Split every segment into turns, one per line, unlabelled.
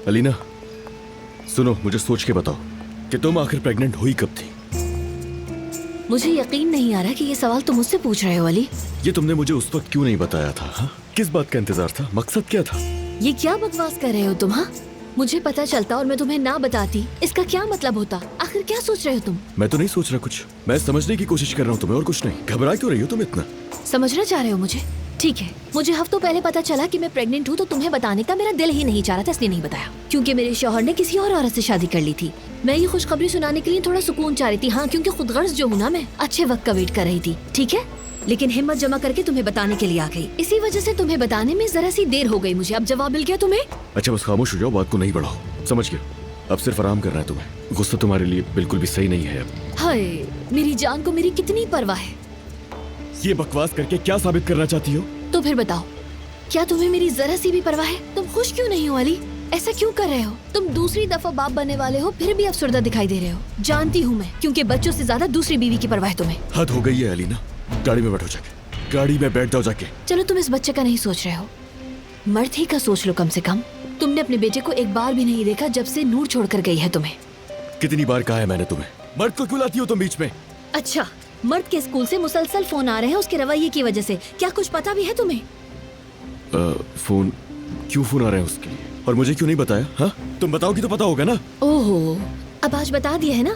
अलीना, सुनो, मुझे सोच के बताओ कि तुम आखिर प्रेग्नेंट हुई कब थी?
मुझे यकीन नहीं आ रहा कि ये सवाल तुम मुझसे पूछ रहे हो अली।
ये तुमने मुझे उस वक्त क्यों नहीं बताया था? हा? किस बात का इंतजार था? मकसद क्या था?
ये क्या बकवास कर रहे हो तुम? हाँ, मुझे पता चलता और मैं तुम्हें ना बताती, इसका क्या मतलब होता? आखिर क्या सोच रहे हो तुम?
मैं तो नहीं सोच रहा कुछ, मैं समझने की कोशिश कर रहा हूँ तुम्हें, और कुछ नहीं। घबरा क्यों रही हो तुम इतना?
समझना चाह रहे हो मुझे? ठीक है, मुझे हफ्तों पहले पता चला कि मैं प्रेग्नेंट हूँ, तो तुम्हें बताने का मेरा दिल ही नहीं चाह रहा था, इसलिए नहीं बताया। क्योंकि मेरे शौहर ने किसी और औरत से शादी कर ली थी। मैं ये खुशखबरी सुनाने के लिए थोड़ा सुकून चाह रही थी। हाँ, क्योंकि खुदगर्ज जो हूँ ना, मैं अच्छे वक्त का वेट कर रही थी। ठीक है, लेकिन हिम्मत जमा करके तुम्हें बताने के लिए आ गई। इसी वजह से तुम्हें बताने में जरा सी देर हो गई मुझे। अब जवाब मिल गया तुम्हें?
अच्छा, बस खामोश हो जाओ, बात को नहीं बढ़ाओ। समझ गया, अब सिर्फ आराम करना है तुम्हें। गुस्सा तुम्हारे लिए बिल्कुल भी सही नहीं है अब।
हाय, मेरी जान को मेरी कितनी परवाह है।
ये बकवास करके क्या साबित करना चाहती हो?
तो फिर बताओ, क्या तुम्हें मेरी जरा सी भी परवाह है? तुम खुश क्यों नहीं हो अली? ऐसा क्यों कर रहे हो? तुम दूसरी दफा बाप बनने वाले हो, फिर भी अफसरदा दिखाई दे रहे हो। जानती हूँ मैं, क्योंकि बच्चों से ज्यादा दूसरी बीवी की परवाह है तुम्हें।
हद हो गई है अलीना, गाड़ी में बैठो जाके, गाड़ी में बैठ जाओ जाके।
चलो, तुम इस बच्चे का नहीं सोच रहे हो, मर्द ही का सोच लो कम से कम। तुमने अपने बेटे को एक बार भी नहीं देखा जब से नूर छोड़कर गई है तुम्हें।
कितनी बार कहा है मैंने तुम्हें, मर्द को क्यों लाती हो तुम बीच में?
अच्छा, मर्द के स्कूल से मुसलसल फोन आ रहे हैं उसके रवैये की वजह से। क्या कुछ पता भी है तुम्हें?
फोन? क्यों फोन आ रहे हैं उसके लिए? और मुझे क्यों नहीं बताया? हाँ, तुम बताओगी तो पता होगा ना।
ओहो, अब आज बता दिया है ना।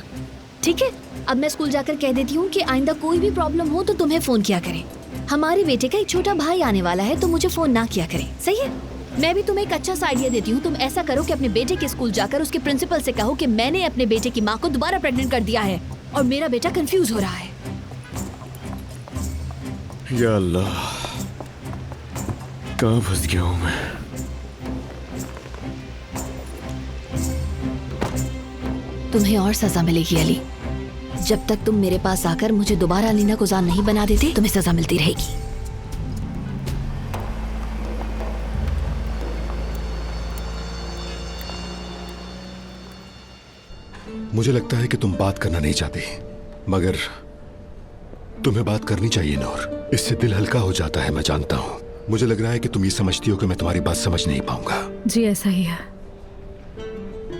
ठीक है, अब मैं स्कूल जाकर कह देती हूँ कि आइंदा कोई भी प्रॉब्लम हो तो तुम्हें फोन किया करें। हमारे बेटे का एक छोटा भाई आने वाला है, तो मुझे फोन ना किया करें, सही है? मैं भी तुम्हें एक अच्छा सा आइडिया देती हूँ। तुम ऐसा करो कि अपने बेटे के स्कूल जाकर उसके प्रिंसिपल से कहो कि मैंने अपने बेटे की माँ को दोबारा प्रेग्नेंट कर दिया है और मेरा बेटा कंफ्यूज हो रहा है।
या अल्लाह, कहाँ फंस गया हूँ मैं?
तुम्हें और सजा मिलेगी अली। जब तक तुम मेरे पास आकर मुझे दोबारा अलीना को जान नहीं बना देते, तुम्हें सजा मिलती रहेगी।
मुझे लगता है कि तुम बात करना नहीं चाहती, मगर तुम्हें बात करनी चाहिए नूर। इससे दिल हल्का हो जाता है, मैं जानता हूँ। मुझे लग रहा है कि तुम ये समझती हो कि मैं तुम्हारी बात समझ नहीं पाऊंगा।
जी ऐसा ही है,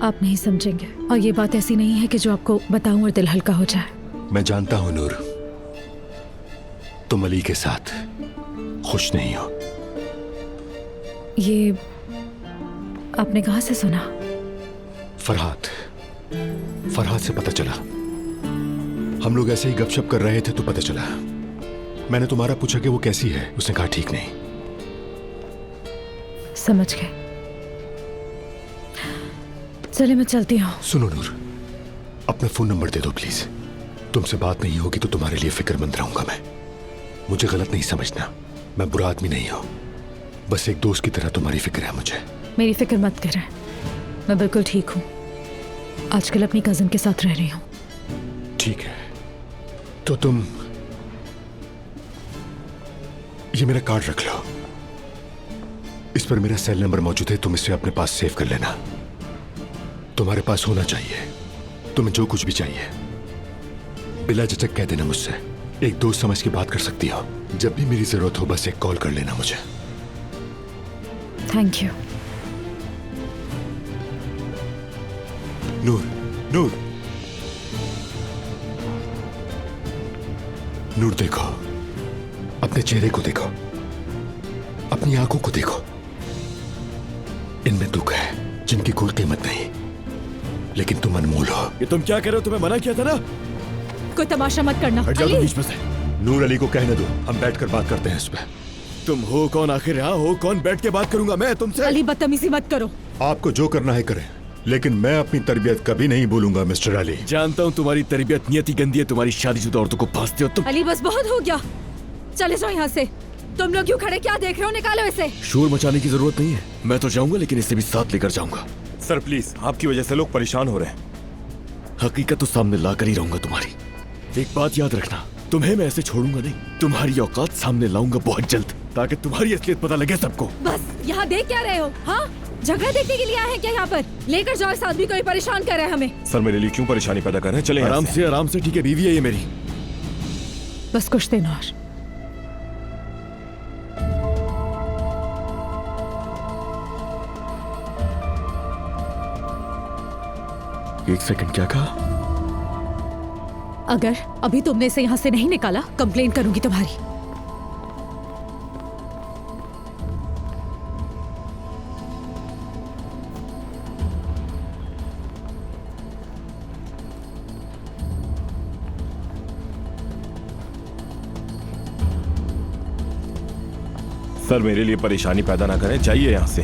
आप नहीं समझेंगे। और ये बात ऐसी नहीं है कि जो आपको बताऊं और दिल हल्का हो जाए।
मैं जानता हूँ नूर, तुम अली के साथ खुश नहीं हो।
ये आपने कहाँ से सुना?
फरहाद से पता चला। हम लोग ऐसे ही गपशप कर रहे थे तो पता चला। मैंने तुम्हारा पूछा कि वो कैसी है, उसने कहा ठीक नहीं।
समझ गए। चले मैं चलती हूँ।
सुनो नूर, अपना फोन नंबर दे दो प्लीज। तुमसे बात नहीं होगी तो तुम्हारे लिए फिक्रमंद रहूंगा मैं। मुझे गलत नहीं समझना, मैं बुरा आदमी नहीं हूं, बस एक दोस्त की तरह तुम्हारी फिक्र है मुझे।
मेरी फिक्र मत करें, मैं बिल्कुल ठीक हूँ। आजकल अपनी कजिन के साथ रह रही हूँ।
ठीक है, तो तुम ये मेरा कार्ड रख लो। इस पर मेरा सेल नंबर मौजूद है, तुम इसे अपने पास सेव कर लेना। तुम्हारे पास होना चाहिए, तुम्हें जो कुछ भी चाहिए बिला झिझक कह देना मुझसे। एक दोस्त समझ के बात कर सकती हो। जब भी मेरी जरूरत हो बस एक कॉल कर लेना मुझे।
Thank you.
नूर, नूर, नूर देखो, अपने चेहरे को देखो, अपनी आंखों को देखो। इनमें दुख है जिनकी कोई कीमत नहीं, लेकिन तुम अनमोल हो।
ये तुम क्या कर रहे हो? तुम्हें मना किया था ना।
कोई तमाशा मत करना।
हट जाओ तुम बीच में से।
नूर, अली को कहने दो, हम बैठकर बात करते हैं इस पे।
तुम हो कौन आखिर? यहाँ हो कौन? बैठ के बात करूंगा मैं तुमसे।
अली बदतमीजी मत करो।
आपको जो करना है करें, लेकिन मैं अपनी तरबियत कभी नहीं भूलूंगा मिस्टर अली।
जानता हूँ तुम्हारी तरबियत नियति गंदी है, तुम्हारी शादीशुदा औरतों को फांसते हो तुम।
अली बस बहुत हो गया, चले जाओ यहाँ से। तुम लोग क्यों खड़े क्या देख रहे हो? निकालो इसे।
शोर मचाने की जरूरत नहीं है, मैं तो जाऊंगा लेकिन इसे भी साथ लेकर जाऊंगा।
सर प्लीज, आपकी वजह से लोग परेशान हो रहे हैं।
हकीकत तो सामने ला कर ही रहूंगा तुम्हारी। एक बात याद रखना, तुम्हें मैं ऐसे छोड़ूंगा नहीं। तुम्हारी औकात सामने लाऊंगा बहुत जल्द, ताकि तुम्हारी असलियत पता लगे सबको।
बस यहाँ देख क्या रहे हो? हाँ, झगड़ा देखने के लिए आए हैं क्या यहाँ पर? लेकर जाओ इस आदमी को, ये परेशान कर रहा है हमें।
सर मेरे लिए क्यों परेशानी पैदा कर रहे हैं? चले
आराम से, आराम से। ठीक है, बीवी है ये मेरी।
बस कुछ दिन और।
एक सेकंड, क्या कहा?
अगर अभी तुमने इसे यहाँ से नहीं निकाला, कंप्लेन करूंगी तुम्हारी।
सर मेरे लिए परेशानी पैदा ना करें, जाइए यहाँ से।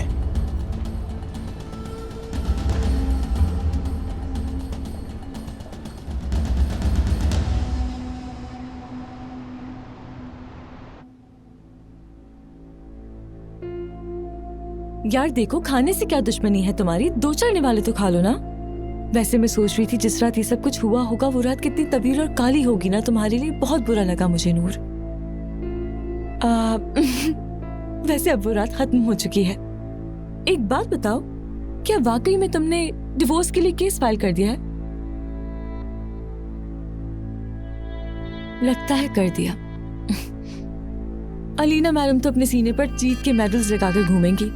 यार देखो, खाने से क्या दुश्मनी है तुम्हारी? 2-4 निवाले तो खा लो ना। वैसे मैं सोच रही थी जिस रात ये सब कुछ हुआ होगा वो रात कितनी तवील और काली होगी ना तुम्हारे लिए। बहुत बुरा लगा मुझे नूर। वैसे अब वो रात खत्म हो चुकी है। एक बात बताओ, क्या वाकई में तुमने डिवोर्स के लिए केस फाइल कर दिया है? लगता है कर दिया। अलीना मैडम तो अपने सीने पर जीत के मेडल्स लगाकर घूमेंगी।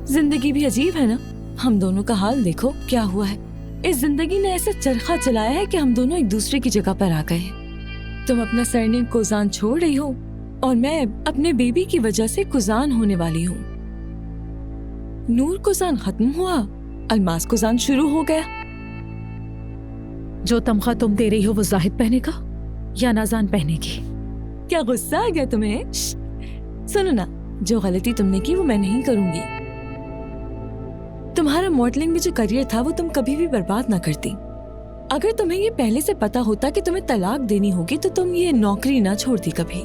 जिंदगी भी अजीब है ना। हम दोनों का हाल देखो क्या हुआ है। इस जिंदगी ने ऐसा चरखा चलाया है कि हम दोनों एक दूसरे की जगह पर आ गए हैं। तुम अपना सरनेम कुजान छोड़ रही हो और मैं अपने बेबी की वजह से कुजान होने वाली हूँ। नूर कुजान खत्म हुआ, अलमास कुजान शुरू हो गया।
जो तमखा तुम दे रही हो वो जाहिद पहने का या नाजान पहने की?
क्या गुस्सा आ गया तुम्हें? सुनो ना, जो गलती तुमने की वो मैं नहीं करूंगी। तुम्हारा मॉडलिंग में जो करियर था वो तुम कभी भी बर्बाद ना करती। अगर तुम्हें ये पहले से पता होता कि तुम्हें तलाक देनी होगी तो तुम ये नौकरी ना छोड़ती कभी।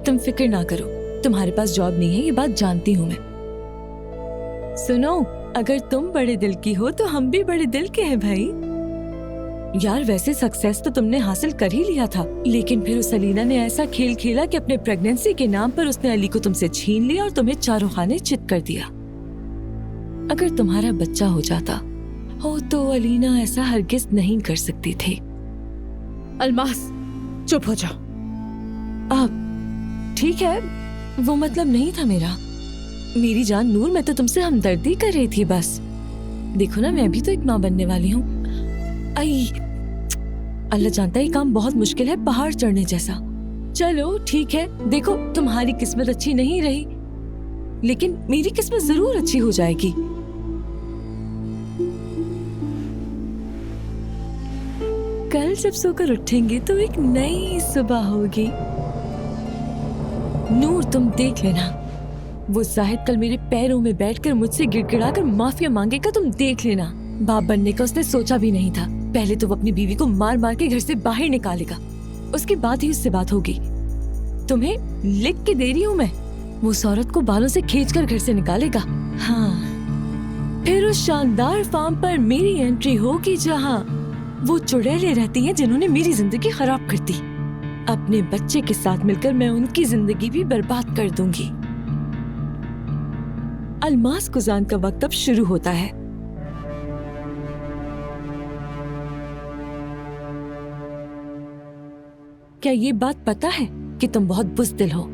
तुम फिक्र ना करो, तुम्हारे पास जॉब नहीं है, ये बात जानती हूँ मैं। सुनो, अगर तुम बड़े दिल की हो तो हम भी बड़े दिल के हैं भाई। यार वैसे सक्सेस तो तुमने हासिल कर ही लिया था, लेकिन फिर उस अलीना ने ऐसा खेल खेला कि अपने प्रेगनेंसी के नाम पर उसने अली को तुमसे छीन लिया और तुम्हें चारों खाने चित कर दिया। अगर तुम्हारा बच्चा हो जाता हो तो अलीना ऐसा हरगिज नहीं कर सकती थी।
अलमास चुप हो जाओ।
अब ठीक है, वो मतलब नहीं था मेरा। मेरी जान नूर, मैं तो तुमसे हमदर्दी कर रही थी बस। देखो ना, मैं भी तो एक माँ बनने वाली हूँ। आई अल्लाह जानता है ये काम बहुत मुश्किल है, पहाड़ चढ़ने जैसा। चलो ठीक है, देखो तुम्हारी किस्मत अच्छी नहीं रही, लेकिन मेरी किस्मत जरूर अच्छी हो जाएगी। कल जब सोकर उठेंगे तो एक नई सुबह होगी। नूर तुम देख लेना, वो जाहिद कल मेरे पैरों में बैठकर मुझसे गिड़गिड़ाकर माफिया मांगेगा, तुम देख लेना। बाप बनने का उसने सोचा भी नहीं था। पहले तो वो अपनी बीवी को मार मार के घर से बाहर निकालेगा, उसके बाद ही उससे बात होगी। तुम्हें लिख के दे रही हूँ मैं, वो उस औरत को बालों से खींचकर घर से निकालेगा। हाँ, फिर उस शानदार फार्म पर मेरी एंट्री होगी जहाँ वो चुड़ैलें रहती हैं जिन्होंने मेरी जिंदगी खराब कर दी। अपने बच्चे के साथ मिलकर मैं उनकी जिंदगी भी बर्बाद कर दूंगी। अलमास कुजान का वक्त अब शुरू होता है। क्या ये बात पता है कि तुम बहुत बुज़दिल हो?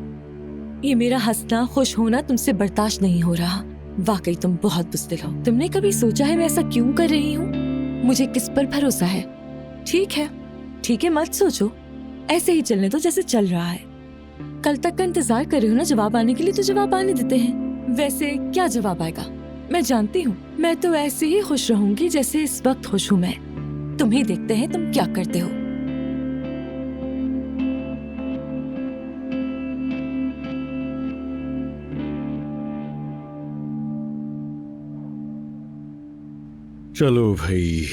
ये मेरा हंसना खुश होना तुमसे बर्दाश्त नहीं हो रहा। वाकई तुम बहुत बुज़दिल हो। तुमने कभी सोचा है मैं ऐसा क्यों कर रही हूँ? मुझे किस पर भरोसा है? ठीक है, मत सोचो, ऐसे ही चलने दो जैसे चल रहा है। कल तक का इंतजार कर रहे हो ना जवाब आने के लिए, तो जवाब आने देते हैं। वैसे क्या जवाब आएगा मैं जानती हूँ। मैं तो ऐसे ही खुश रहूंगी जैसे इस वक्त खुश हूँ मैं। तुम्हें देखते हैं तुम क्या करते हो।
चलो भाई,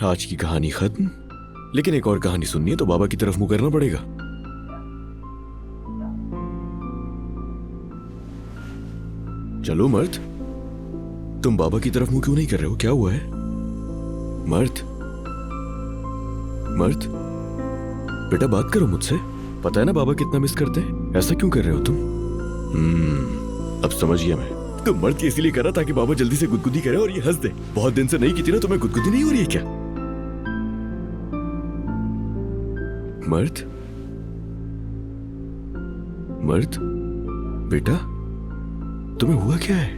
आज की कहानी खत्म, लेकिन एक और कहानी सुननी है तो बाबा की तरफ मुंह करना पड़ेगा। चलो मर्द, तुम बाबा की तरफ मुंह क्यों नहीं कर रहे हो? क्या हुआ है? मर्द बेटा बात करो मुझसे। पता है ना बाबा कितना मिस करते हैं। ऐसा क्यों कर रहे हो तुम? अब समझ गया मैं। तुम मर्द की इसीलिए कर रहा ताकि बाबा जल्दी से गुदगुदी करे और ये हंस दे। बहुत दिन से नहीं की थी ना, तुम्हें गुदगुदी नहीं हो रही है क्या? मर्द? मर्द? बेटा, तुम्हें हुआ क्या है?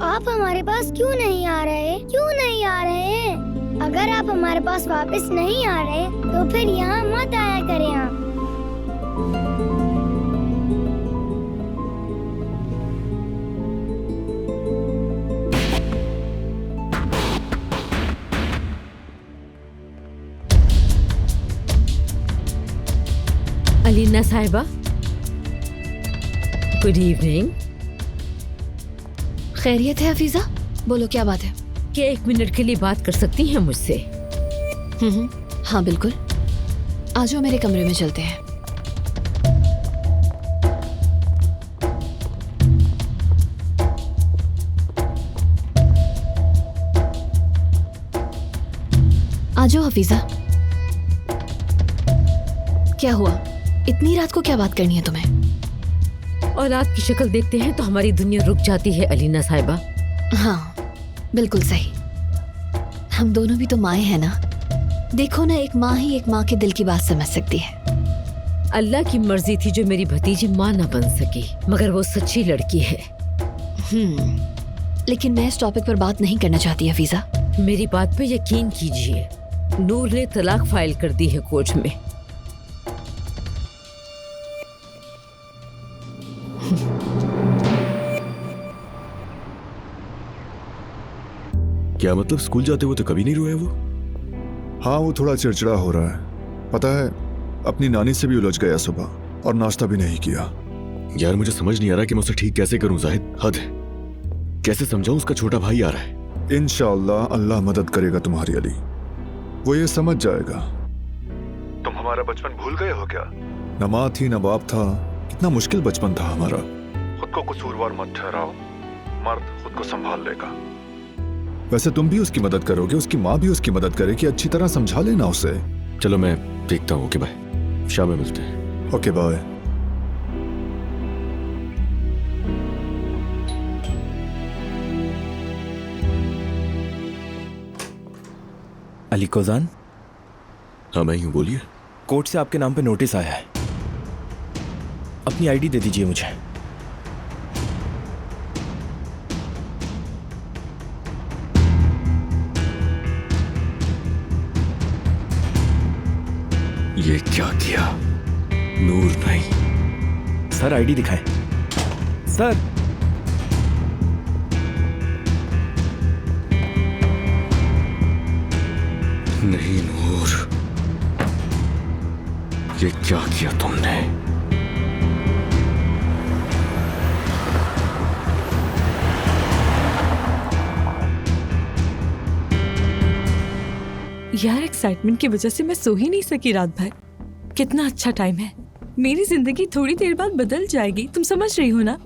आप हमारे पास क्यों नहीं आ रहे? क्यों नहीं आ रहे? अगर आप हमारे पास वापस नहीं आ रहे तो फिर यहाँ मत आया करें आप।
अलीना साहिबा, गुड इवनिंग।
खैरियत है हफीजा? बोलो क्या बात है?
क्या 1 मिनट के लिए बात कर सकती हैं मुझसे?
हाँ बिल्कुल, आ जाओ मेरे कमरे में चलते हैं। आ जाओ हफीजा। क्या हुआ? इतनी रात को क्या बात करनी है तुम्हें?
औलाद की शक्ल देखते हैं तो हमारी दुनिया रुक जाती है अलीना साहिबा।
हाँ बिल्कुल सही। हम दोनों भी तो माएँ हैं ना। देखो ना, एक माँ ही एक माँ के दिल की बात समझ सकती है।
अल्लाह की मर्जी थी जो मेरी भतीजी माँ न बन सकी, मगर वो सच्ची लड़की है।
लेकिन मैं इस टॉपिक पर बात नहीं करना चाहती हफीजा।
मेरी बात पे यकीन कीजिए, नूर ने तलाक फाइल कर दी है कोर्ट में।
क्या मतलब, स्कूल जाते हुए तो कभी नहीं रोया वो?
हाँ, वो थोड़ा चिड़चिड़ा हो रहा है। पता है, अपनी नानी से भी उलझ गया सुबह और नाश्ता भी नहीं किया।
यार मुझे समझ नहीं आ रहा कि मैं उसे ठीक कैसे करूं जाहिद, हद है। कैसे समझाऊं, उसका छोटा भाई आ रहा है।
इंशाअल्लाह अल्लाह मदद करेगा तुम्हारी अली, वो ये समझ जाएगा। तुम हमारा बचपन भूल गए हो क्या? न माँ थी न बाप था, कितना मुश्किल बचपन था हमारा। खुद को कसूरवार मत ठहराओ, मर्द खुद को संभाल लेगा। वैसे तुम भी उसकी मदद करोगे, उसकी माँ भी उसकी मदद करेगी। अच्छी तरह समझा लेना उसे।
चलो मैं देखता हूँ। ओके बाय, शाम में मिलते हैं।
Okay bye.
अली कोजान,
हाँ मैं ही हूँ, बोलिए।
कोर्ट से आपके नाम पे नोटिस आया है। अपनी आईडी दे दीजिए मुझे।
ये क्या किया? नूर नहीं।
सर आईडी दिखाएं। सर,
नहीं नूर, ये क्या किया तुमने?
यार, एक्साइटमेंट की वजह से मैं सो ही नहीं सकी रात भर। कितना अच्छा टाइम है। मेरी जिंदगी थोड़ी देर बाद बदल जाएगी, तुम समझ रही हो ना?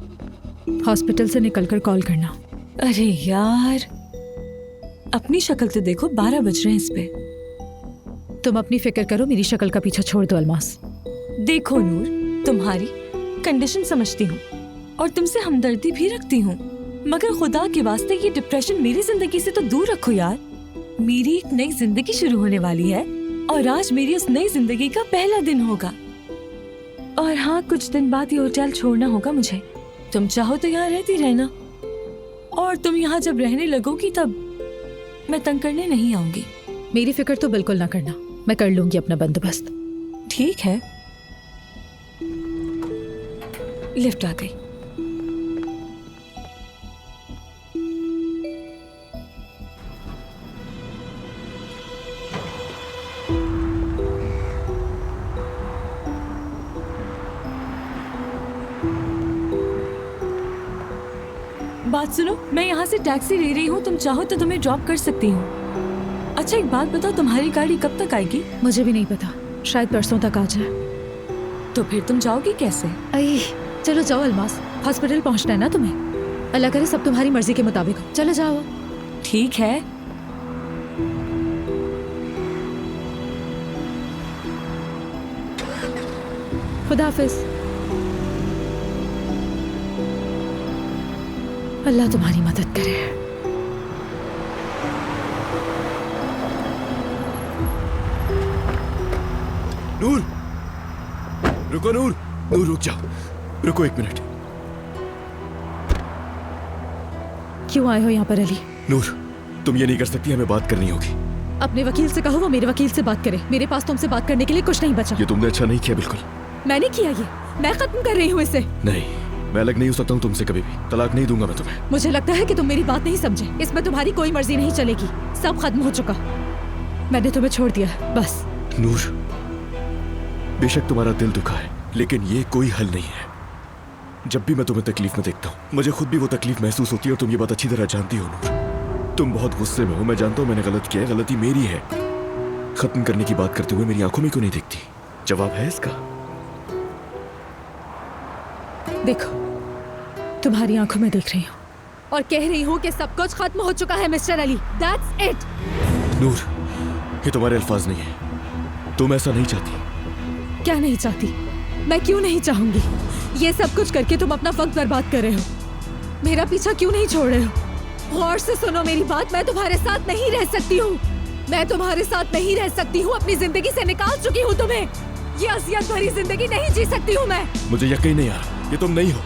हॉस्पिटल से निकलकर कॉल करना।
अरे यार, अपनी शक्ल तो देखो, 12 बज रहे हैं इस पे।
तुम अपनी फिक्र करो, मेरी शक्ल का पीछा छोड़ दो अलमास।
देखो नूर, तुम्हारी कंडीशन समझती हूँ और तुमसे हमदर्दी भी रखती हूँ, मगर खुदा के वास्ते ये डिप्रेशन मेरी जिंदगी से तो दूर रखो यार। मेरी एक नई जिंदगी शुरू होने वाली है और आज मेरी उस नई जिंदगी का पहला दिन होगा। और हाँ, कुछ दिन बाद ये होटल छोड़ना होगा मुझे। तुम चाहो तो यहाँ रहती रहना, और तुम यहाँ जब रहने लगोगी तब मैं तंग करने नहीं आऊंगी।
मेरी फिक्र तो बिल्कुल ना करना, मैं कर लूंगी अपना बंदोबस्त।
ठीक है। लिफ्ट आ गई। बात सुनो, मैं यहाँ से टैक्सी ले रही हूँ, तुम चाहो तो तुम्हें ड्रॉप कर सकती हूँ। अच्छा एक बात बताओ, तुम्हारी गाड़ी कब तक आएगी?
मुझे भी नहीं पता, शायद परसों तक आ जाए।
तो फिर तुम जाओगी कैसे?
अरे चलो जाओ अलमास, हॉस्पिटल पहुंचना है ना तुम्हें। अल्लाह करे सब तुम्हारी मर्जी के मुताबिक हो। चलो जाओ।
ठीक है।
खुदा हाफिज। अल्लाह तुम्हारी मदद करे।
नूर, रुको नूर, नूर रुक जाओ, रुको 1 मिनट।
क्यों आए हो यहाँ पर अली?
नूर, तुम ये नहीं कर सकती, हमें बात करनी होगी।
अपने वकील से कहो वो मेरे वकील से बात करे। मेरे पास तुमसे बात करने के लिए कुछ नहीं बचा।
ये तुमने अच्छा नहीं किया बिल्कुल।
मैंने किया ये, मैं खत्म कर रही हूँ इसे।
नहीं, मैं अलग नहीं हो सकता हूँ तुमसे कभी भी। तलाक नहीं दूंगा मैं तुम्हें।
मुझे लगता है कि तुम मेरी बात नहीं समझे। इसमें तुम्हारी कोई मर्जी नहीं चलेगी। सब खत्म हो चुका, मैंने तुम्हें छोड़ दिया, बस।
नूर, बेशक तुम्हारा दिल दुखा है, लेकिन ये कोई हल नहीं है। जब भी मैं तुम्हें तकलीफ में देखता हूँ, मुझे खुद भी वो तकलीफ महसूस होती है और तुम ये बात अच्छी तरह जानती हो नूर। तुम बहुत गुस्से में हो, मैं जानता हूँ मैंने गलत किया है, गलती मेरी है। खत्म करने की बात करते हुए मेरी आंखों में क्यों नहीं दिखती? जवाब है इसका?
देखो, तुम्हारी आंखों में देख रही हूँ और कह रही हूँ कि सब कुछ खत्म हो चुका है मिस्टर अली। That's it।
नूर, ये तुम्हारे अल्फाज नहीं है। तुम ऐसा नहीं चाहती।
क्या नहीं चाहती? मैं क्यों नहीं चाहूंगी? ये सब कुछ करके तुम अपना वक्त बर्बाद कर रहे हो। मेरा पीछा क्यों नहीं छोड़ रहे हो? गौर से सुनो मेरी बात, मैं तुम्हारे साथ नहीं रह सकती हूँ। मैं तुम्हारे साथ नहीं रह सकती हूँ। अपनी जिंदगी से निकाल चुकी हूँ तुम्हें। ये असियत भरी जिंदगी नहीं जी सकती हूँ मैं।
मुझे यकीन नहीं आ रहा, ये तुम नहीं हो।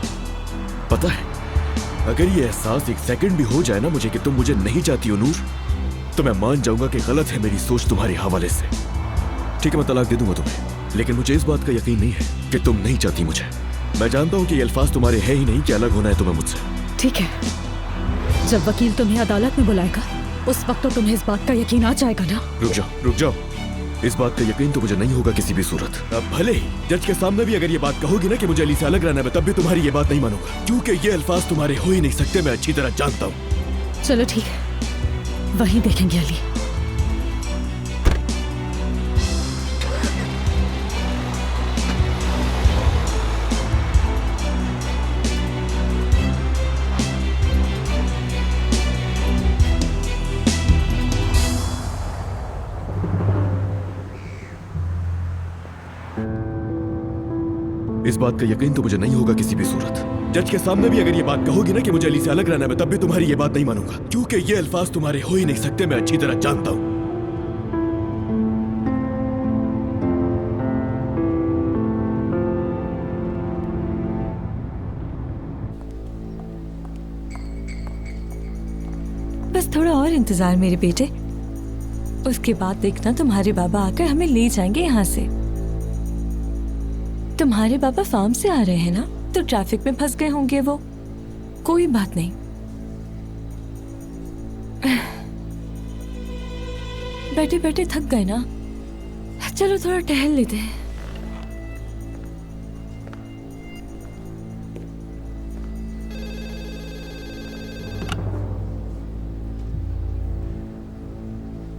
पता है, अगर ये एहसास 1 सेकंड भी हो जाए ना मुझे कि तुम मुझे नहीं चाहती हो नूर, तो मैं मान जाऊंगा कि गलत है मेरी सोच तुम्हारे हवाले से। ठीक है, मैं तलाक दे दूंगा तुम्हें, लेकिन मुझे इस बात का यकीन नहीं है कि तुम नहीं चाहती मुझे। मैं जानता हूँ कि ये अल्फाज तुम्हारे है ही नहीं कि अलग होना है तुम्हें मुझसे।
ठीक है, जब वकील तुम्हें अदालत में बुलाएगा उस वक्त तो तुम्हें इस बात का यकीन आ जाएगा ना।
रुक जाओ, रुक जाओ। इस बात का यकीन तो मुझे नहीं होगा किसी भी सूरत। अब भले ही जज के सामने भी अगर ये बात कहोगी ना कि मुझे अली से अलग रहना है, तब भी तुम्हारी ये बात नहीं मानूंगा, क्योंकि ये अल्फाज तुम्हारे हो ही नहीं सकते, मैं अच्छी तरह जानता हूँ।
चलो ठीक है, वहीं देखेंगे अली।
इस बात का यकीन तो मुझे नहीं होगा किसी भी सूरत। जज के सामने भी अगर ये बात कहोगी ना कि मुझे अली से अलग रहना है, तब भी तुम्हारी ये बात नहीं मानूंगा, क्योंकि ये अल्फाज तुम्हारे हो ही नहीं सकते, मैं अच्छी तरह जानता हूं।
बस थोड़ा और इंतजार मेरे बेटे, उसके बाद देखना तुम्हारे बाबा आकर हमें ले जाएंगे यहाँ से। तुम्हारे पापा फार्म से आ रहे हैं ना, तो ट्रैफिक में फंस गए होंगे वो। कोई बात नहीं, बैठे बैठे थक गए ना, चलो थोड़ा टहल लेते हैं।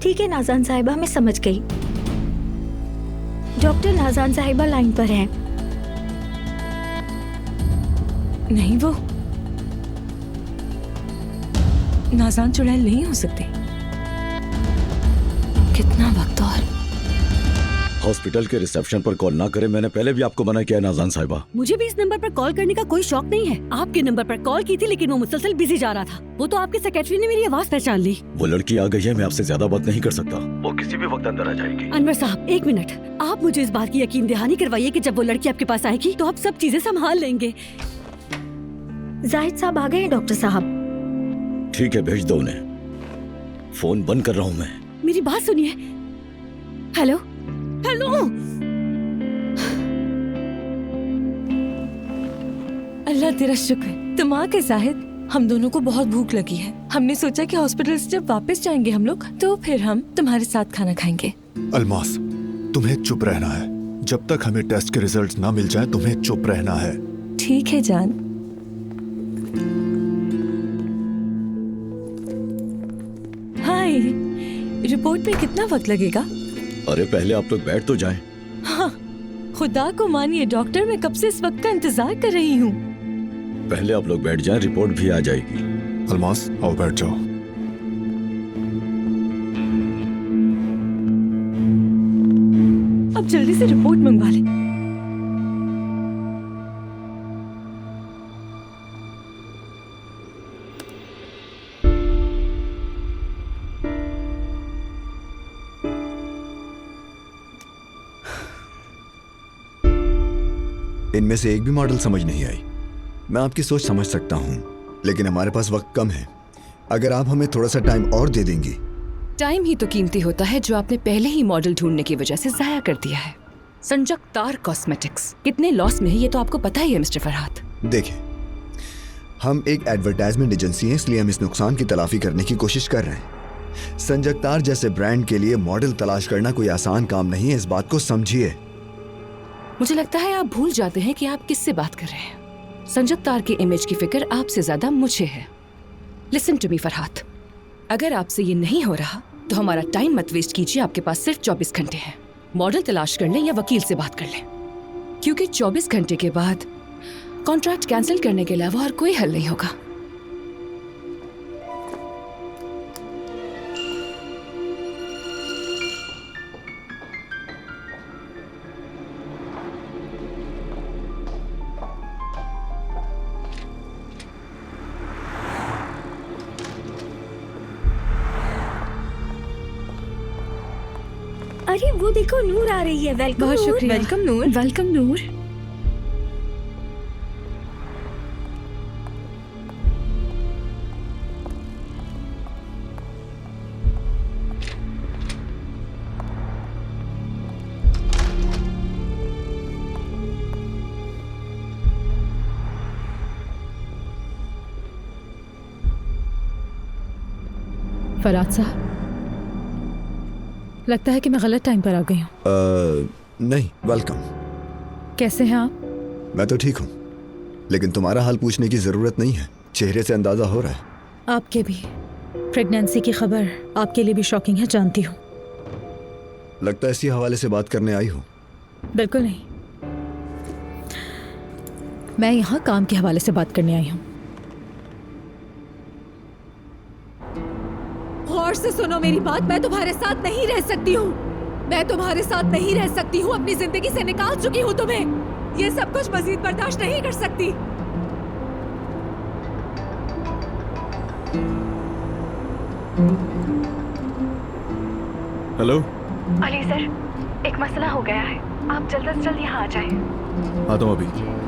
ठीक है नाज़ान साहिबा, मैं समझ गई। डॉक्टर नाज़ान साहिबा लाइन पर हैं।
नहीं, वो नाज़ान चुड़ैल नहीं हो सकती। कितना वक्त और।
हॉस्पिटल के रिसेप्शन पर कॉल ना करें, मैंने पहले भी आपको मना किया है नाज़ान साहिबा।
मुझे भी इस नंबर पर कॉल करने का कोई शौक नहीं है। आपके नंबर पर कॉल की थी, लेकिन वो मुसलसल बिजी जा रहा था। वो तो आपके सेक्रेटरी ने मेरी आवाज पहचान ली।
वो लड़की आ गई है, मैं आपसे ज्यादा बात नहीं कर सकता। वो किसी भी वक्त अंदर आ जाएगी।
अनवर साहब, 1 मिनट, आप मुझे इस बात की यकीन दहानी करवाइए कि जब वो लड़की आपके पास आएगी तो आप सब चीजें संभाल लेंगे।
जाहिद साहब आ गए हैं डॉक्टर साहब।
ठीक है, भेज दो उन्हें। फोन बंद कर रहा हूँ मैं।
मेरी बात सुनिए। Hello hello.
अल्लाह तेरा शुक्र, तुम आ गए जाहिद। हम दोनों को बहुत भूख लगी है। हमने सोचा कि हॉस्पिटल से जब वापस जाएंगे हम लोग, तो फिर हम तुम्हारे साथ खाना खाएंगे।
अलमास, तुम्हें चुप रहना है। जब तक हमें टेस्ट के रिजल्ट्स ना मिल जाएं, तुम्हें चुप रहना है।
ठीक है जान। हाय, रिपोर्ट में कितना वक्त लगेगा?
अरे पहले आप लोग बैठ तो जाएं।
हाँ, खुदा को मानिए डॉक्टर, मैं कब से इस वक्त का इंतजार कर रही हूँ।
पहले आप लोग बैठ जाएं, रिपोर्ट भी आ जाएगी।
अलमास, आओ बैठ जाओ।
अब जल्दी से रिपोर्ट मंगवा ले।
इनमें से एक भी मॉडल समझ नहीं आई। मैं आपकी सोच समझ सकता हूँ, लेकिन हमारे पास वक्त कम है। अगर आप हमें थोड़ा सा टाइम और दे देंगी।
टाइम ही तो कीमती होता है जो आपने पहले ही मॉडल ढूंढने की वजह से जाया कर दिया है। संजक तार कॉस्मेटिक्स कितने लॉस में है ये तो आपको पता ही है मिस्टर फरहाद।
देखिए, हम एक एडवर्टाइजमेंट एजेंसी हैं, इसलिए हम इस नुकसान की तलाफी करने की कोशिश कर रहे हैं। संजक तार जैसे ब्रांड के लिए मॉडल तलाश करना कोई आसान काम नहीं है, इस बात को समझिए।
मुझे लगता है आप भूल जाते हैं कि आप किससे बात कर रहे हैं। संजक तार की इमेज की फिक्र आपसे ज्यादा मुझे है। लिसन टू मी फरहाद, अगर आपसे ये नहीं हो रहा तो हमारा टाइम मत वेस्ट कीजिए। आपके पास सिर्फ 24 घंटे हैं। मॉडल तलाश कर लें या वकील से बात कर लें, क्योंकि 24 घंटे के बाद कॉन्ट्रैक्ट कैंसिल करने के अलावा और कोई हल नहीं होगा।
अरे वो देखो, नूर आ रही है। वेलकम।
बहुत शुक्रिया।
वेलकम नूर।
वेलकम नूर। फरहाद साहब, लगता है कि मैं गलत टाइम पर आ गई हूँ।
नहीं, वेलकम।
कैसे हैं आप?
मैं तो ठीक हूँ, लेकिन तुम्हारा हाल पूछने की जरूरत नहीं है, चेहरे से अंदाजा हो रहा है।
आपके भी। प्रेगनेंसी की खबर आपके लिए भी शॉकिंग है, जानती हूँ।
लगता है इसी हवाले से बात करने आई हो।
बिल्कुल नहीं, मैं यहाँ काम के हवाले से बात करने आई हूँ। गौर से सुनो मेरी बात, मैं तुम्हारे साथ नहीं रह सकती हूँ। मैं तुम्हारे साथ नहीं रह सकती हूँ, अपनी जिंदगी से निकाल चुकी हूँ तुम्हें। ये सब कुछ मजीद बर्दाश्त नहीं कर सकती।
हेलो
अली सर, एक मसला हो गया है, आप जल्द से जल्द यहाँ आ जाएं।
आता हूँ अभी।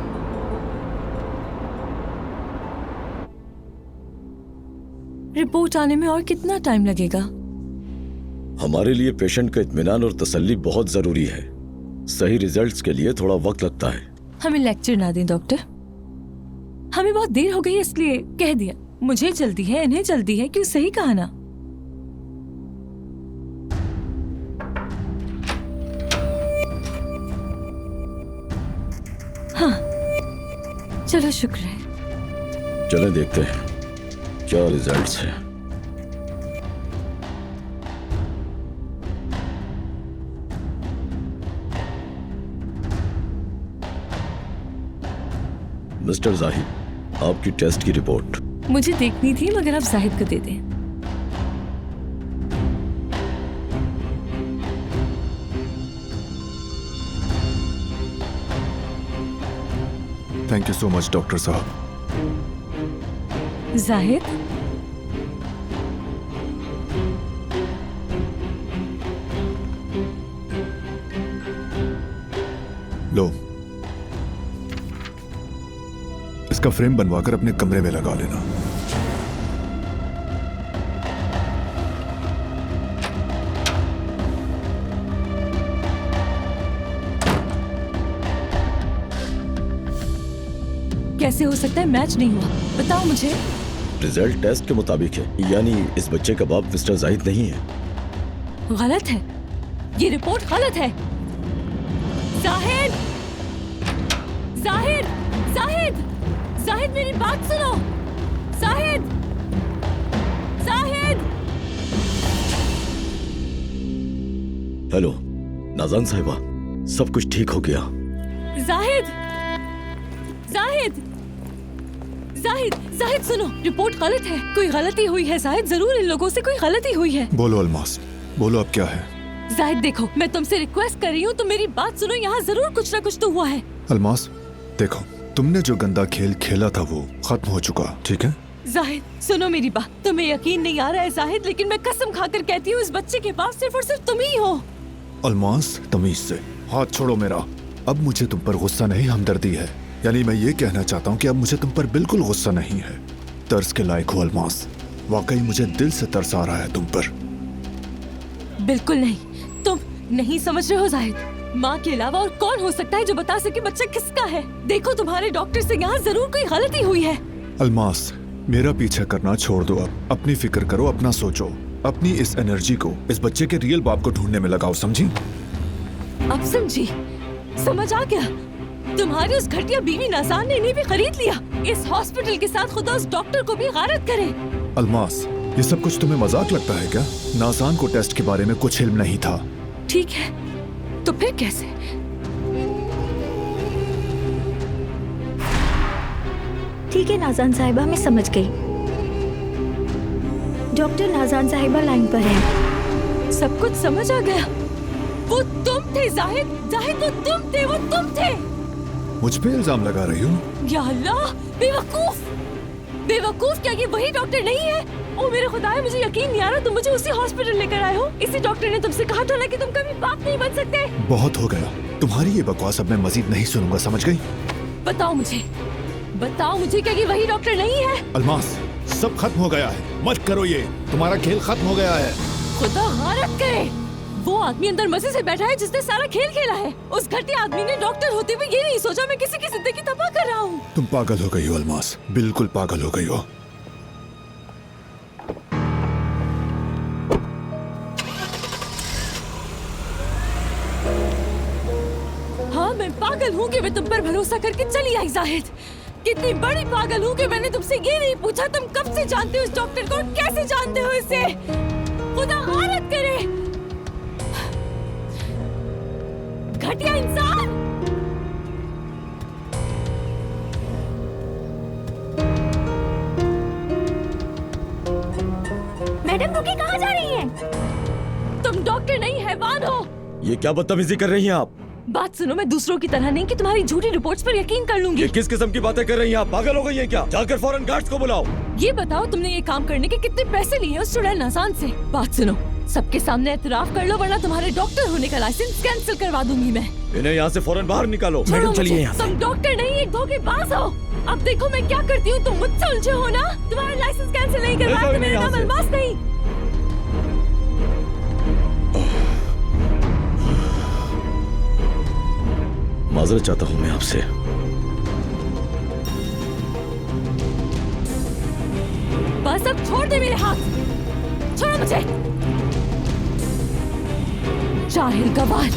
रिपोर्ट आने में और कितना टाइम लगेगा?
हमारे लिए पेशेंट का इत्मीनान और तसल्ली बहुत जरूरी है। सही रिजल्ट्स के लिए थोड़ा वक्त लगता है।
हमें लेक्चर ना दें डॉक्टर, हमें बहुत देर हो गई इसलिए कह दिया। मुझे जल्दी है, इन्हें जल्दी है, क्यों? सही कहा ना? हाँ, चलो शुक्र है।
चलें देखते हैं क्या रिजल्ट्स हैं। मिस्टर जाहिद, आपकी टेस्ट की रिपोर्ट।
मुझे देखनी थी, मगर आप जाहिद को दे दें।
Thank you so much doctor साहब।
जाहिद,
लो, इसका फ्रेम बनवाकर अपने कमरे में लगा लेना।
कैसे हो सकता है? मैच नहीं हुआ, बताओ मुझे।
रिजल्ट टेस्ट के मुताबिक है, यानी इस बच्चे का बाप मिस्टर जाहिद नहीं है।
गलत है, ये रिपोर्ट गलत है। जाहिद, जाहिद, जाहिद, जाहिद, मेरी बात सुनो। जाहिद, जाहिद।
हेलो नाज़ान साहिबा, सब कुछ ठीक हो गया।
जाहिद, जाहिद, जाहिद, जाहिद सुनो, रिपोर्ट गलत है। कोई गलती हुई है जाहिद, जरूर इन लोगों से कोई गलती हुई है।
बोलो अलमास, बोलो अब क्या है?
जाहिद देखो, मैं तुमसे रिक्वेस्ट कर रही हूँ, तुम मेरी बात सुनो। यहाँ जरूर कुछ ना कुछ तो हुआ है।
अलमास देखो, तुमने जो गंदा खेल खेला था वो खत्म हो चुका, ठीक है?
जाहिद सुनो मेरी बात, तुम्हें यकीन नहीं आ रहा है जाहिद, लेकिन मैं कसम खाकर कहती हूँ इस बच्चे के बाप सिर्फ और सिर्फ तुम ही हो।
अलमास तमीज से हाथ छोड़ो मेरा। अब मुझे तुम पर गुस्सा नहीं हमदर्दी है। यानी मैं ये कहना चाहता हूँ कि अब मुझे तुम पर बिल्कुल गुस्सा नहीं है। तरस के लायक हो अलमास, वाकई मुझे दिल से तरस आ रहा है तुम पर।
बिल्कुल नहीं, तुम नहीं समझ रहे हो जाहिद। माँ के अलावा और कौन हो सकता है जो बता सके बच्चा किसका है? देखो तुम्हारे डॉक्टर से यहाँ जरूर कोई गलती हुई है।
अलमास, मेरा पीछा करना छोड़ दो। अब अपनी फिक्र करो, अपना सोचो। अपनी इस एनर्जी को इस बच्चे के रियल बाप को ढूंढने में लगाओ, समझी?
अब समझी, समझ आ गया। तुम्हारी उस घटिया बीवी नाज़ान ने इन्हें भी खरीद लिया। इस हॉस्पिटल के साथ खुदा उस डॉक्टर को भी गारत करे।
अलमास, ये सब कुछ तुम्हें मजाक लगता है क्या? नाज़ान को टेस्ट के बारे में कुछ इल्म नहीं था।
ठीक है, तो फिर कैसे?
ठीक है नाज़ान साहिबा, मैं समझ गई। डॉक्टर नाज़ान साहिबा लाइन पर हैं।
सब कुछ समझ आ गया। वो तुम थे जाहिद, जाहिद वो तुम थे, वो तुम थे।
मुझ पे इल्जाम लगा रही हो?
या अल्लाह, बेवकूफ, बेवकूफ, क्या ये वही डॉक्टर नहीं है? ओ मेरे खुदा, मुझे यकीन नहीं आ रहा तुम मुझे उसी हॉस्पिटल लेकर आए हो। इसी डॉक्टर ने तुमसे कहा था ना कि तुम कभी बाप नहीं बन सकते।
बहुत हो गया तुम्हारी ये बकवास, अब मैं मजीद नहीं सुनूंगा, समझ गई?
बताओ मुझे, बताओ मुझे, क्या ये वही डॉक्टर नहीं है?
अलमास, सब खत्म हो गया है, मत करो ये, तुम्हारा खेल खत्म हो गया है।
खुदा गारत करे, वो आदमी अंदर मजे से बैठा है जिसने सारा खेल खेला है। उस घटिया आदमी ने डॉक्टर होते हुए ये नहीं सोचा मैं किसी की जिंदगी तबाह कर रहा हूँ।
तुम पागल हो गई हो अलमास, बिल्कुल पागल हो गई हो।
हाँ, मैं पागल हूँ कि मैं तुम पर भरोसा करके चली आई जाहिद। कितनी बड़ी पागल हूँ कि मैंने तुमसे ये नहीं पूछा तुम कब से जानते हो इस डॉक्टर को, कैसे जानते हो इसे। खुदा गारत करे, घटिया इंसान।
मैडम रुकी, कहाँ जा रही हैं?
तुम डॉक्टर नहीं हैवान हो।
ये क्या बदतमीजी कर रही हैं आप?
बात सुनो, मैं दूसरों की तरह नहीं कि तुम्हारी झूठी रिपोर्ट्स पर यकीन कर लूंगी।
ये किस किस्म की बातें कर रही हैं आप? पागल हो गई हैं क्या? जाकर फौरन गार्ड्स को बुलाओ।
ये बताओ तुमने ये काम करने के कितने पैसे लिए उस चुड़ैल नाज़ान से? बात सुनो, सबके सामने एतराफ कर लो वरना तुम्हारे डॉक्टर होने का लाइसेंस कैंसिल करवा दूंगी मैं।
इन्हें यहाँ से फौरन बाहर निकालो।
मैडम चलिए यहाँ से। तुम डॉक्टर नहीं, एक धोखेबाज हो। अब देखो मैं क्या करती हूँ, तुम मुझसे उलझे हो ना। तुम्हारा लाइसेंस कैंसिल नहीं करवाया तो मेरा नाम अलमास नहीं।
माजरत चाहता हूँ मैं आपसे।
बस अब छोड़ दे मेरे हाथ, छोड़ो मुझे। जाहिल गवार,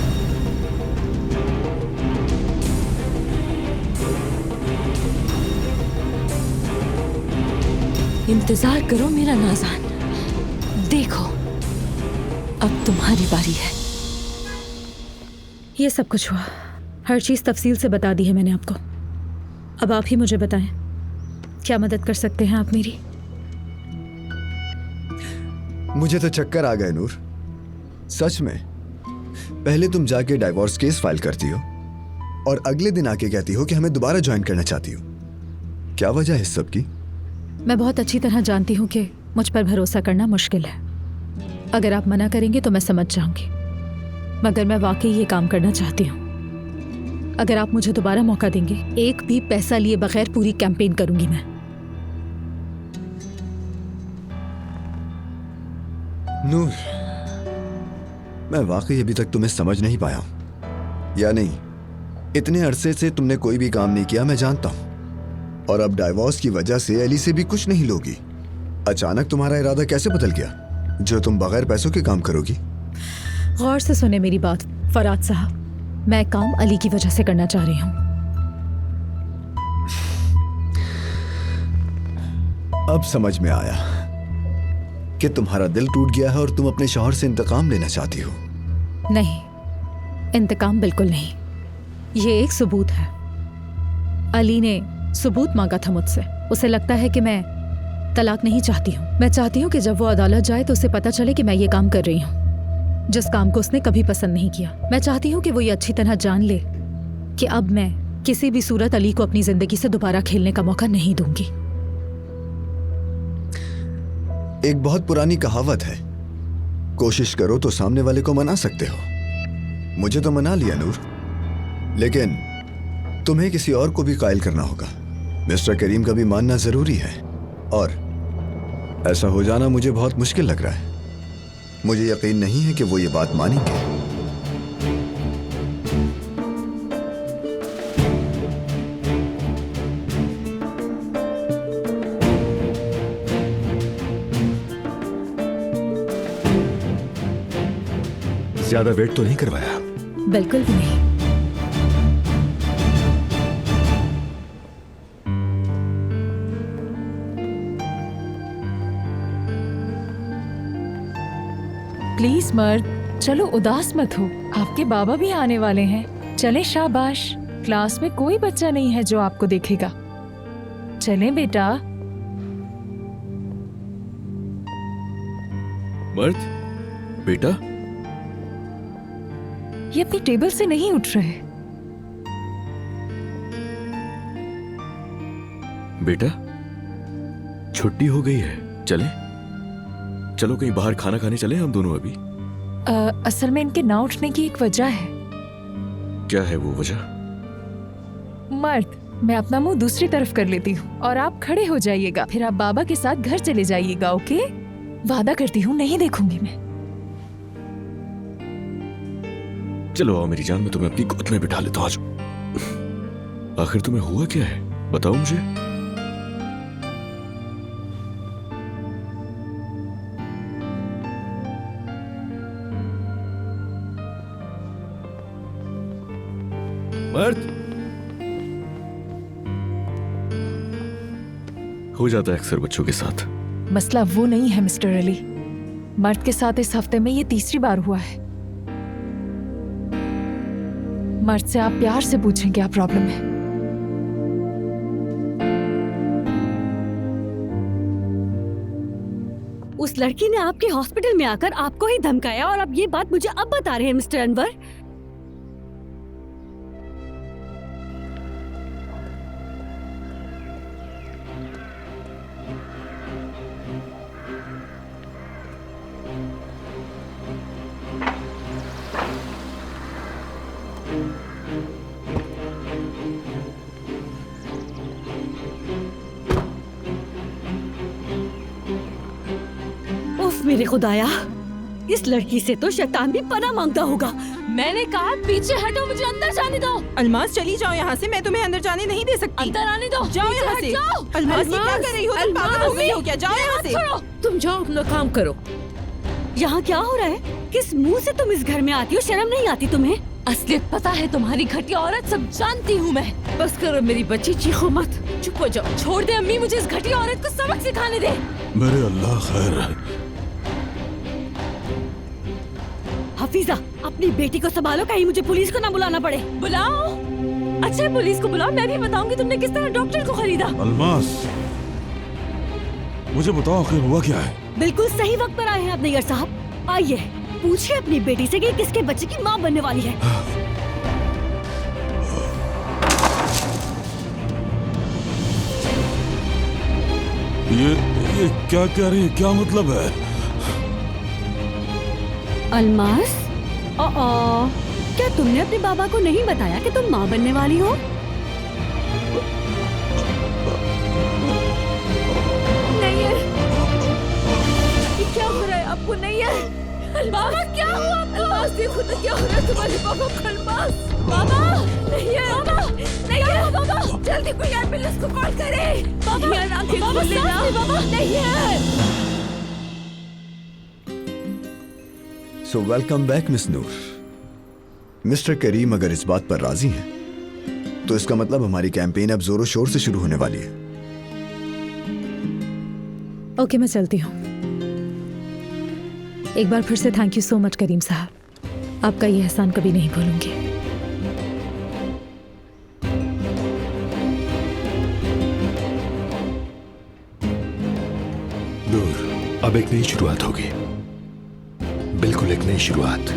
इंतजार करो मेरा नाज़ान, देखो अब तुम्हारी बारी है।
ये सब कुछ हुआ, हर चीज तफसील से बता दी है मैंने आपको। अब आप ही मुझे बताएं, क्या मदद कर सकते हैं आप मेरी?
मुझे तो चक्कर आ गए नूर, सच में। पहले तुम जाके डाइवोर्स केस फाइल करती हो और अगले दिन आके कहती हो कि हमें दोबारा ज्वाइन करना चाहती हो। क्या वजह है इस सब की?
मैं बहुत अच्छी तरह जानती हूँ कि मुझ पर भरोसा करना मुश्किल है। अगर आप मना करेंगे तो मैं समझ जाऊंगी, मगर मैं वाकई ये काम करना चाहती हूँ। अगर आप मुझे दोबारा मौका देंगे, एक भी पैसा लिए बगैर पूरी कैंपेन करूंगी मैं।
नूर, मैं वाकई अभी तक तुम्हें समझ नहीं पाया हूं। या नहीं, इतने अरसे से तुमने कोई भी काम नहीं किया, मैं जानता हूं। और अब डाइवोर्स की वजह से एली से भी कुछ नहीं लोगी। अचानक तुम्हारा इरादा कैसे बदल गया जो तुम बगैर पैसों के काम करोगी?
गौर से सुने मेरी बात फराद साहब, मैं काम अली की वजह से करना चाह रही हूँ।
अब समझ में आया कि तुम्हारा दिल टूट गया है और तुम अपने शौहर से इंतकाम लेना चाहती हो।
नहीं, इंतकाम बिल्कुल नहीं। ये एक सबूत है। अली ने सबूत मांगा था मुझसे। उसे लगता है कि मैं तलाक नहीं चाहती हूँ। मैं चाहती हूँ कि जब वो अदालत जाए तो उसे पता चले कि मैं ये काम कर रही हूँ, जिस काम को उसने कभी पसंद नहीं किया। मैं चाहती हूँ कि वो ये अच्छी तरह जान ले कि अब मैं किसी भी सूरत अली को अपनी जिंदगी से दोबारा खेलने का मौका नहीं दूंगी।
एक बहुत पुरानी कहावत है, कोशिश करो तो सामने वाले को मना सकते हो। मुझे तो मना लिया नूर, लेकिन तुम्हें किसी और को भी कायल करना होगा। मिस्टर करीम का भी मानना जरूरी है, और ऐसा हो जाना मुझे बहुत मुश्किल लग रहा है। मुझे यकीन नहीं है कि वो ये बात मानेंगे।
ज्यादा वेट तो नहीं करवाया?
बिल्कुल भी नहीं। प्लीज मर्द, चलो उदास मत हो, आपके बाबा भी आने वाले हैं। चले शाबाश, क्लास में कोई बच्चा नहीं है जो आपको देखेगा। चलें बेटा।
मर्द, बेटा,
ये अपनी टेबल से नहीं उठ रहे।
बेटा, छुट्टी हो गई है, चले? चलो कहीं बाहर खाना खाने चले हम दोनों अभी।
असल में इनके ना उठने की एक वजह है।
क्या है वो वजह?
मर्द, मैं अपना मुंह दूसरी तरफ कर लेती हूँ और आप खड़े हो जाइएगा, फिर आप बाबा के साथ घर चले जाइएगा, ओके? वादा करती हूँ नहीं देखूंगी मैं।
चलो आओ मेरी जान, मैं तुम्हें अपनी गोद में बिठा लेता हूँ। आज आखिर तुम्हें हुआ क्या है, बताओ मुझे। मर्द, हो जाता है अक्सर बच्चों के साथ।
मसला वो नहीं है मिस्टर अली, मर्द के साथ इस हफ्ते में ये तीसरी बार हुआ है। मर्द से आप प्यार से पूछें क्या प्रॉब्लम है।
उस लड़की ने आपके हॉस्पिटल में आकर आपको ही धमकाया और अब ये बात मुझे अब बता रहे हैं मिस्टर अनवर। मेरे खुदाया, इस लड़की से तो शैतान भी पनाह मांगता होगा।
मैंने कहा पीछे हटो, मुझे अंदर जाने दो।
अलमास चली जाओ यहाँ से, मैं तुम्हें अंदर जाने नहीं दे सकती।
अंदर आने दो,
जाओ यहाँ से। अलमास, ये क्या कर रही हो? तुम पागल हो गई हो क्या? जाओ यहाँ से।
तुम जाओ अपना काम करो।
यहाँ क्या हो रहा है? किस मुंह से तुम इस घर में आती हो? शर्म नहीं आती तुम्हें?
असलियत पता है तुम्हारी, घटिया औरत, सब जानती हूँ मैं।
बस करो मेरी बच्ची, चीखो मत, चुप हो जाओ।
छोड़ दे अम्मी, मुझे इस घटिया औरत को सबक सिखाने दे।
मेरे अल्लाह खैर है।
हफीजा, अपनी बेटी को संभालो, कहीं मुझे पुलिस को ना बुलाना पड़े।
बुलाओ, अच्छा पुलिस को बुलाओ, मैं भी बताऊंगी तुमने किस तरह डॉक्टर को खरीदा।
अलमास, मुझे बताओ आखिर हुआ क्या है?
बिल्कुल सही वक्त पर आए हैं आप नैयर साहब। आइए, पूछिए अपनी बेटी से कि किसके बच्चे की माँ बनने वाली है।
ये क्या कह रही है? क्या मतलब है?
अलमास, क्या तुमने अपने बाबा को नहीं बताया कि तुम माँ बनने वाली हो?
नहीं है, ये क्या हो रहा है आपको? नहीं है बाबा, क्या हुआ आपको? अलमास, देखो तो क्या हो रहा है तुम्हारे बाबा को। अलमास, बाबा नहीं है, बाबा नहीं है, बाबा जल्दी कोई एम्बुलेंस को कॉल करे। बाबा आंखें खोल लेना। बाबा नहीं है।
सो वेलकम बैक मिस नूर। मिस्टर करीम अगर इस बात पर राजी हैं, तो इसका मतलब हमारी कैंपेन अब जोरों शोर से शुरू होने वाली है।
ओके, मैं चलती हूँ। एक बार फिर से थैंक यू सो मच करीम साहब, आपका ये एहसान कभी नहीं भूलूंगी।
नूर, अब एक नई शुरुआत होगी, बिल्कुल एक नई शुरुआत।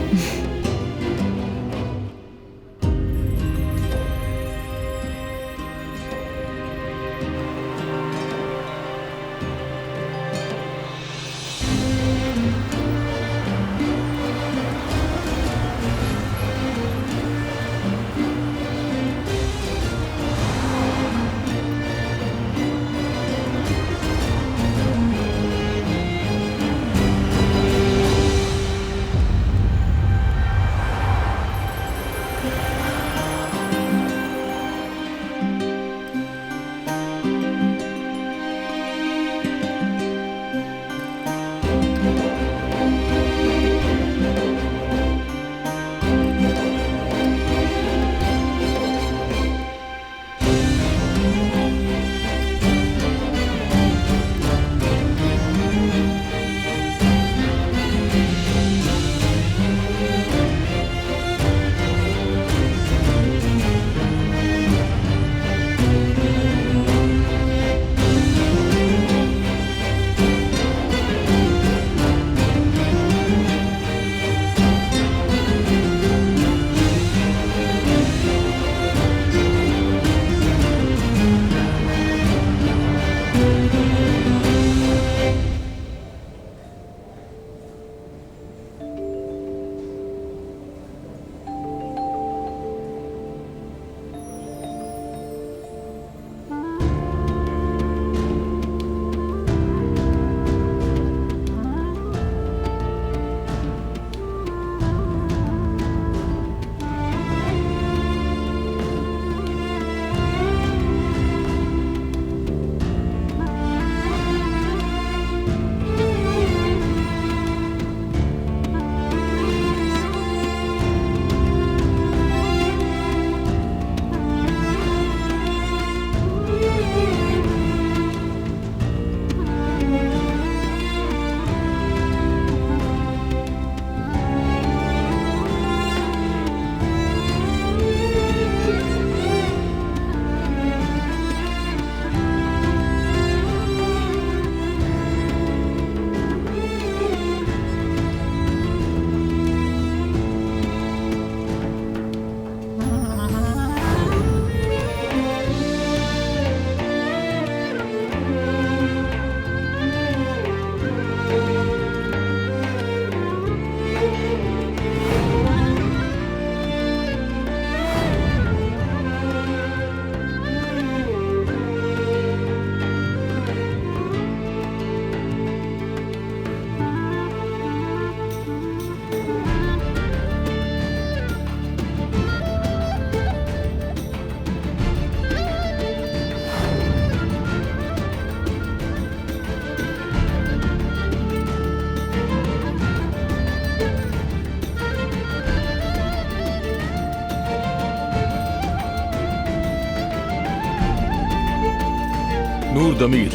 दमीर,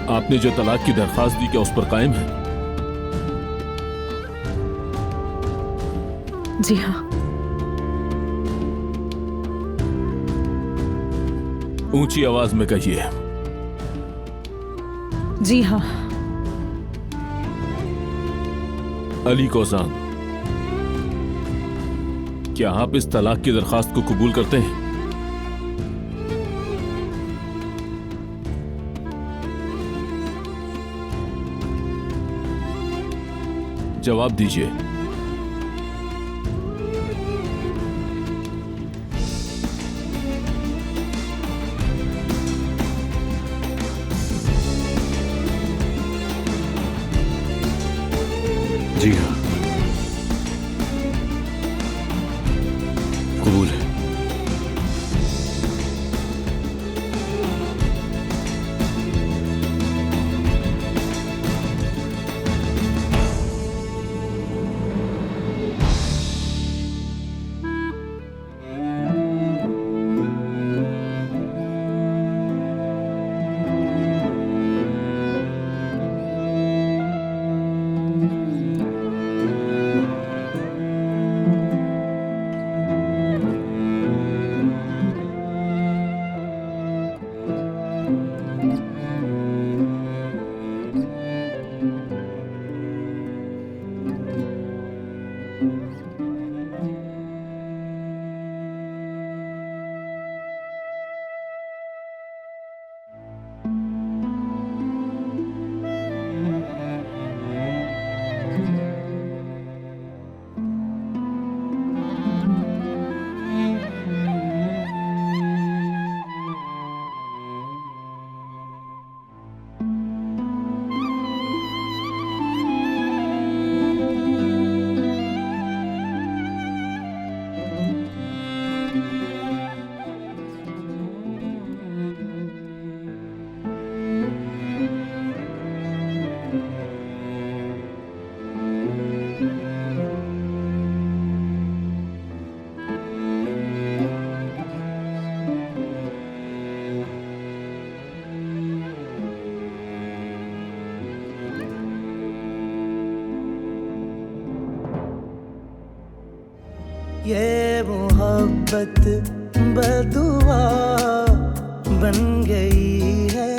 आपने जो तलाक की दरखास्त दी क्या उस पर कायम है?
जी हाँ।
ऊंची आवाज में कहिए।
जी हाँ।
अली कोसान, क्या आप इस तलाक की दरखास्त को कबूल करते हैं? जवाब दीजिए।
जी हाँ, कबूल है।
ये मोहब्बत बदुआ बन गई है,